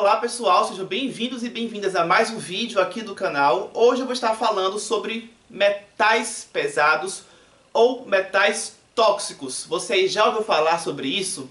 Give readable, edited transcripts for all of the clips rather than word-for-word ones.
Olá pessoal, sejam bem-vindos e bem-vindas a mais um vídeo aqui do canal. Hoje eu vou estar falando sobre metais pesados ou metais tóxicos. Você já ouviu falar sobre isso?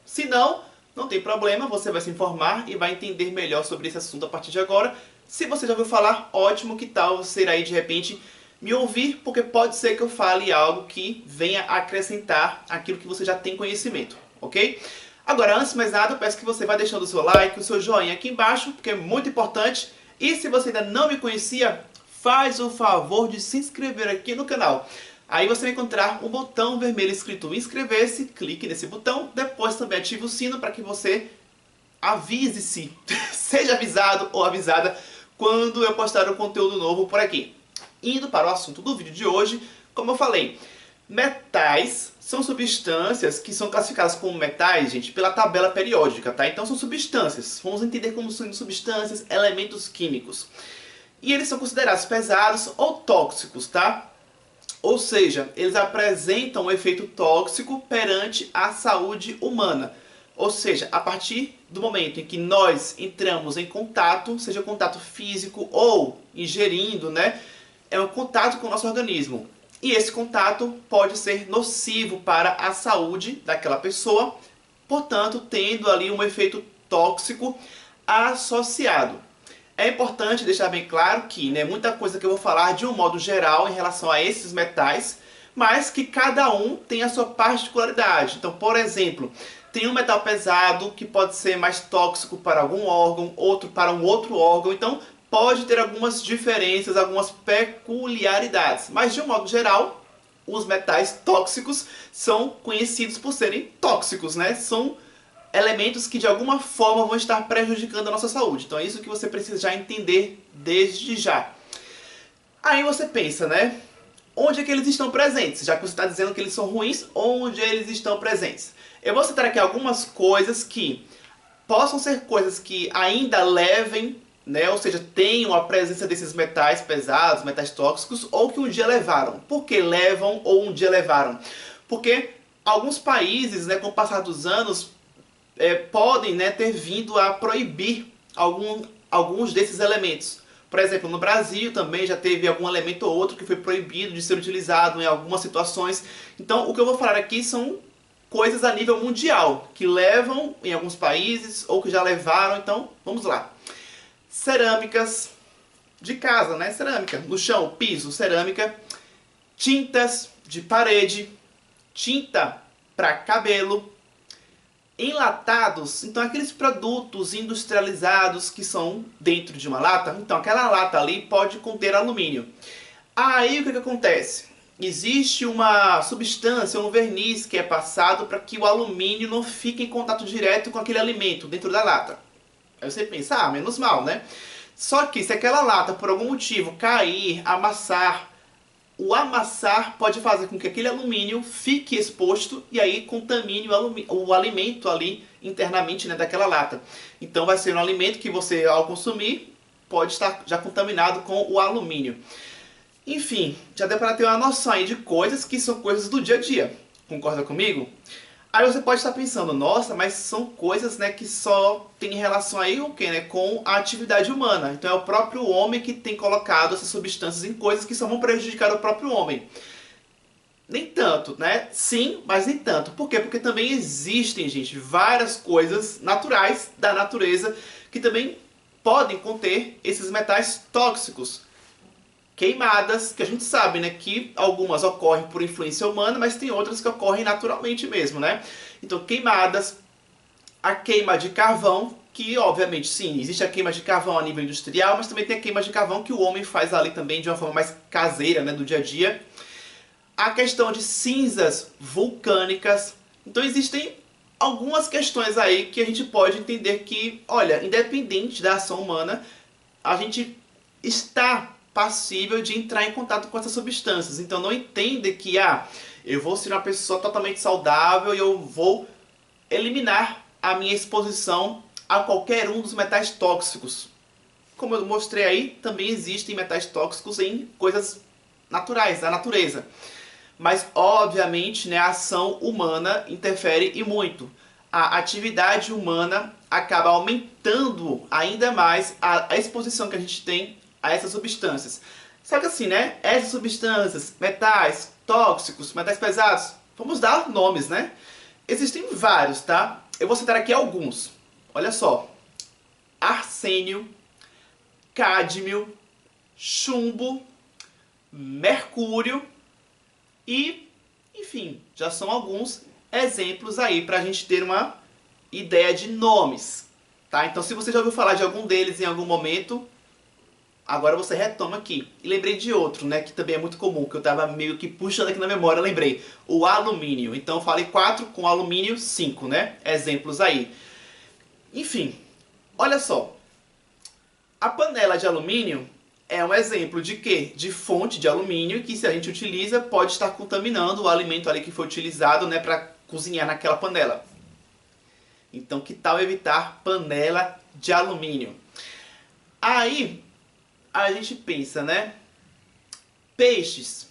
Se não, não tem problema, você vai se informar e vai entender melhor sobre esse assunto a partir de agora. Se você já ouviu falar, ótimo, que tal você ir aí de repente me ouvir, porque pode ser que eu fale algo que venha acrescentar aquilo que você já tem conhecimento, ok? Agora, antes de mais nada, eu peço que você vá deixando o seu like, o seu joinha aqui embaixo, porque é muito importante. E se você ainda não me conhecia, faz o favor de se inscrever aqui no canal. Aí você vai encontrar um botão vermelho escrito inscrever-se, clique nesse botão, depois também ative o sino para que você avise-se, seja avisado ou avisada quando eu postar um conteúdo novo por aqui. Indo para o assunto do vídeo de hoje, como eu falei, metais são substâncias que são classificadas como metais, gente, pela tabela periódica, tá? Então são substâncias, vamos entender como são substâncias, elementos químicos. E eles são considerados pesados ou tóxicos, tá? Ou seja, eles apresentam um efeito tóxico perante a saúde humana. Ou seja, a partir do momento em que nós entramos em contato, seja contato físico ou ingerindo, né? É um contato com o nosso organismo. E esse contato pode ser nocivo para a saúde daquela pessoa, portanto, tendo ali um efeito tóxico associado. É importante deixar bem claro que, né, muita coisa que eu vou falar de um modo geral em relação a esses metais, mas que cada um tem a sua particularidade. Então, por exemplo, tem um metal pesado que pode ser mais tóxico para algum órgão, outro para um outro órgão. Então, pode ter algumas diferenças, algumas peculiaridades. Mas, de um modo geral, os metais tóxicos são conhecidos por serem tóxicos, né? São elementos que, de alguma forma, vão estar prejudicando a nossa saúde. Então, é isso que você precisa já entender desde já. Aí você pensa, né? Onde é que eles estão presentes? Já que você está dizendo que eles são ruins, onde eles estão presentes? Eu vou citar aqui algumas coisas que possam ser coisas que ainda levem, né, ou seja, tenham a presença desses metais pesados, metais tóxicos, ou que um dia levaram. Por que levam ou um dia levaram? Porque alguns países, né, com o passar dos anos, podem, né, ter vindo a proibir alguns desses elementos. Por exemplo, no Brasil também já teve algum elemento ou outro que foi proibido de ser utilizado em algumas situações. Então, o que eu vou falar aqui são coisas a nível mundial, que levam em alguns países, ou que já levaram. Então, vamos lá. Cerâmicas de casa, né? Cerâmica no chão, piso, cerâmica. Tintas de parede, tinta para cabelo. Enlatados, então aqueles produtos industrializados que são dentro de uma lata. Então aquela lata ali pode conter alumínio. Aí o que acontece? Existe uma substância, um verniz que é passado para que o alumínio não fique em contato direto com aquele alimento dentro da lata. Aí você pensa, ah, menos mal, né? Só que se aquela lata por algum motivo cair, amassar, o amassar pode fazer com que aquele alumínio fique exposto e aí contamine o alimento ali internamente, né, daquela lata. Então vai ser um alimento que você, ao consumir, pode estar já contaminado com o alumínio. Enfim, já deu para ter uma noção aí de coisas que são coisas do dia a dia. Concorda comigo? Aí você pode estar pensando, nossa, mas são coisas, né, que só tem relação aí o quê, né, com a atividade humana. Então é o próprio homem que tem colocado essas substâncias em coisas que só vão prejudicar o próprio homem. Nem tanto, né? Sim, mas nem tanto. Por quê? Porque também existem, gente, várias coisas naturais da natureza que também podem conter esses metais tóxicos. Queimadas, que a gente sabe, né, que algumas ocorrem por influência humana, mas tem outras que ocorrem naturalmente mesmo, né? Então, queimadas, a queima de carvão, que obviamente sim, existe a queima de carvão a nível industrial, mas também tem a queima de carvão que o homem faz ali também de uma forma mais caseira, né, do dia a dia. A questão de cinzas vulcânicas. Então, existem algumas questões aí que a gente pode entender que, olha, independente da ação humana, a gente está passível de entrar em contato com essas substâncias. Então não entenda que eu vou ser uma pessoa totalmente saudável e eu vou eliminar a minha exposição a qualquer um dos metais tóxicos. Como eu mostrei aí, também existem metais tóxicos em coisas naturais, da natureza. Mas obviamente, né, a ação humana interfere e muito. a atividade humana acaba aumentando ainda mais a exposição que a gente tem a essas substâncias. Só que assim, né? Essas substâncias, metais tóxicos, metais pesados, vamos dar nomes, né? Existem vários, tá? Eu vou citar aqui alguns. Olha só. Arsênio, cádmio, chumbo, mercúrio e, enfim, já são alguns exemplos aí para a gente ter uma ideia de nomes, tá? Então, se você já ouviu falar de algum deles em algum momento, agora você retoma aqui. E lembrei de outro, né, que também é muito comum, que eu estava meio que puxando aqui na memória, lembrei. O alumínio. Então, eu falei 4, com alumínio 5, né? Exemplos aí. Enfim, olha só. A panela de alumínio é um exemplo de quê? De fonte de alumínio que, se a gente utiliza, pode estar contaminando o alimento ali que foi utilizado, né, para cozinhar naquela panela. Então, que tal evitar panela de alumínio? Aí, a gente pensa, né? Peixes.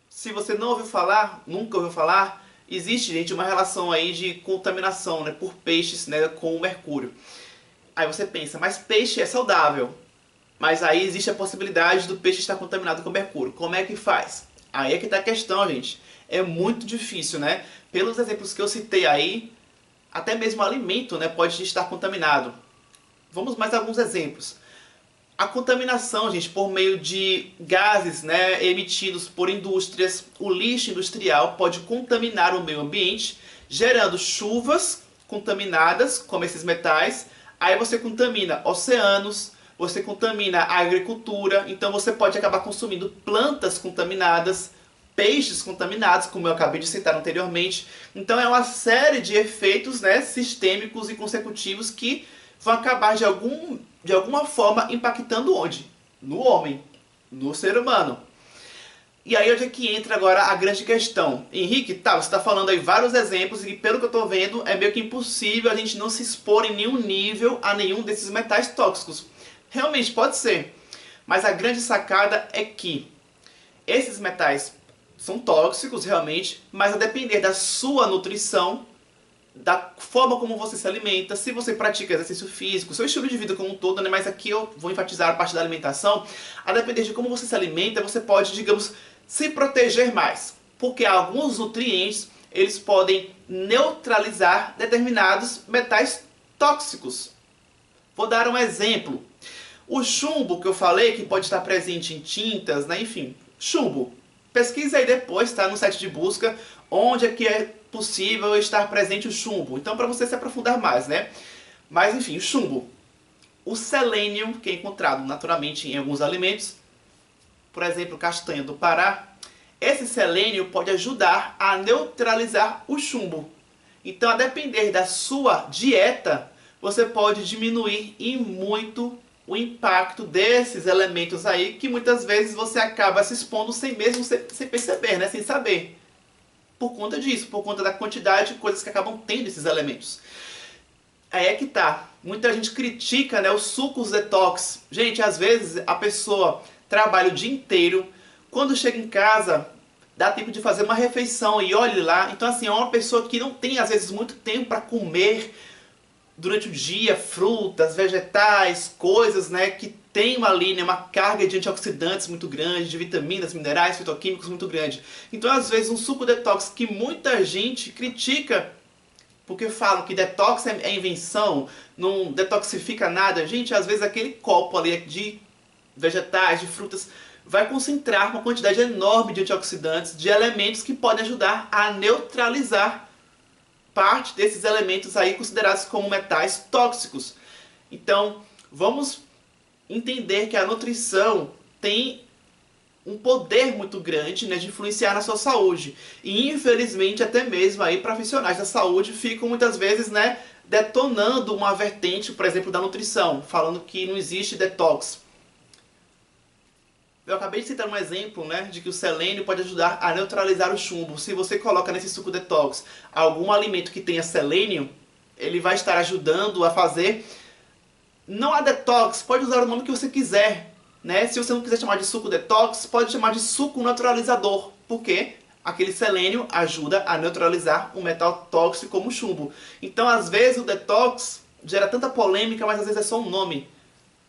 Se você não ouviu falar, nunca ouviu falar, existe, gente, uma relação aí de contaminação, né, por peixes, né, com o mercúrio. Aí você pensa, mas peixe é saudável. Mas aí existe a possibilidade do peixe estar contaminado com mercúrio. Como é que faz? Aí é que está a questão, gente. É muito difícil, né? Pelos exemplos que eu citei aí, até mesmo o alimento, né, pode estar contaminado. Vamos mais alguns exemplos. A contaminação, gente, por meio de gases, né, emitidos por indústrias, o lixo industrial pode contaminar o meio ambiente, gerando chuvas contaminadas, como esses metais. Aí você contamina oceanos, você contamina a agricultura, então você pode acabar consumindo plantas contaminadas, peixes contaminados, como eu acabei de citar anteriormente. Então é uma série de efeitos, né, sistêmicos e consecutivos que vão acabar de alguma forma impactando onde? No homem, no ser humano. E aí onde é que entra agora a grande questão? Henrique, tá, você está falando aí vários exemplos e pelo que eu estou vendo é meio que impossível a gente não se expor em nenhum nível a nenhum desses metais tóxicos. Realmente pode ser, mas a grande sacada é que esses metais são tóxicos realmente, mas a depender da sua nutrição, da forma como você se alimenta, se você pratica exercício físico, seu estilo de vida como um todo, né? Mas aqui eu vou enfatizar a parte da alimentação, a depender de como você se alimenta, você pode, digamos, se proteger mais, porque alguns nutrientes, eles podem neutralizar determinados metais tóxicos. Vou dar um exemplo. O chumbo que eu falei, que pode estar presente em tintas, né? Enfim, chumbo. Pesquisa aí depois, tá? No site de busca, onde é que é possível estar presente o chumbo. Então, para você se aprofundar mais, né? Mas, enfim, o chumbo. O selênio, que é encontrado naturalmente em alguns alimentos, por exemplo, castanha do Pará, esse selênio pode ajudar a neutralizar o chumbo. Então, a depender da sua dieta, você pode diminuir e muito o impacto desses elementos aí, que muitas vezes você acaba se expondo sem perceber, né? Sem saber. Por conta disso, por conta da quantidade de coisas que acabam tendo esses elementos. Aí é que tá. Muita gente critica, né, os sucos detox. Gente, às vezes a pessoa trabalha o dia inteiro, quando chega em casa, dá tempo de fazer uma refeição e olhe lá. Então, assim, é uma pessoa que não tem, às vezes, muito tempo para comer durante o dia, frutas, vegetais, coisas, né, que tem ali, né, uma carga de antioxidantes muito grande, de vitaminas, minerais, fitoquímicos muito grande. Então, às vezes, um suco detox que muita gente critica, porque falam que detox é invenção, não detoxifica nada. Gente, às vezes aquele copo ali de vegetais, de frutas, vai concentrar uma quantidade enorme de antioxidantes, de elementos que podem ajudar a neutralizar parte desses elementos aí considerados como metais tóxicos. Então, vamos entender que a nutrição tem um poder muito grande, né, de influenciar na sua saúde. E infelizmente até mesmo aí profissionais da saúde ficam muitas vezes, né, detonando uma vertente, por exemplo, da nutrição, falando que não existe detox. Eu acabei de citar um exemplo, né, de que o selênio pode ajudar a neutralizar o chumbo. Se você coloca nesse suco detox algum alimento que tenha selênio, ele vai estar ajudando a fazer, não a detox, pode usar o nome que você quiser, né? Se você não quiser chamar de suco detox, pode chamar de suco neutralizador, porque aquele selênio ajuda a neutralizar um metal tóxico como o chumbo. Então, às vezes, o detox gera tanta polêmica, mas às vezes é só um nome.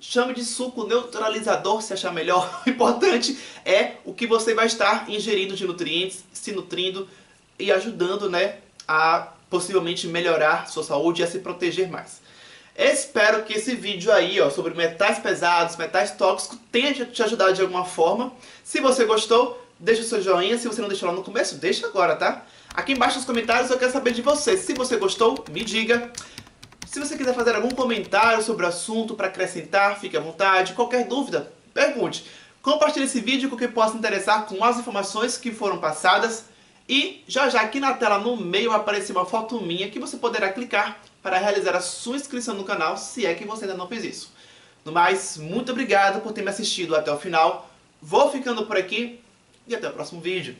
Chame de suco neutralizador se achar melhor. O importante é o que você vai estar ingerindo de nutrientes, se nutrindo e ajudando, né, a possivelmente melhorar sua saúde e a se proteger mais. Espero que esse vídeo aí, ó, sobre metais pesados, metais tóxicos, tenha te ajudado de alguma forma. Se você gostou, deixa o seu joinha. Se você não deixou lá no começo, deixa agora, tá? Aqui embaixo nos comentários eu quero saber de você. Se você gostou, me diga. Se você quiser fazer algum comentário sobre o assunto para acrescentar, fique à vontade. Qualquer dúvida, pergunte. Compartilhe esse vídeo com quem possa interessar com as informações que foram passadas. E já aqui na tela no meio vai aparecer uma foto minha que você poderá clicar para realizar a sua inscrição no canal, se é que você ainda não fez isso. No mais, muito obrigado por ter me assistido até o final. Vou ficando por aqui e até o próximo vídeo.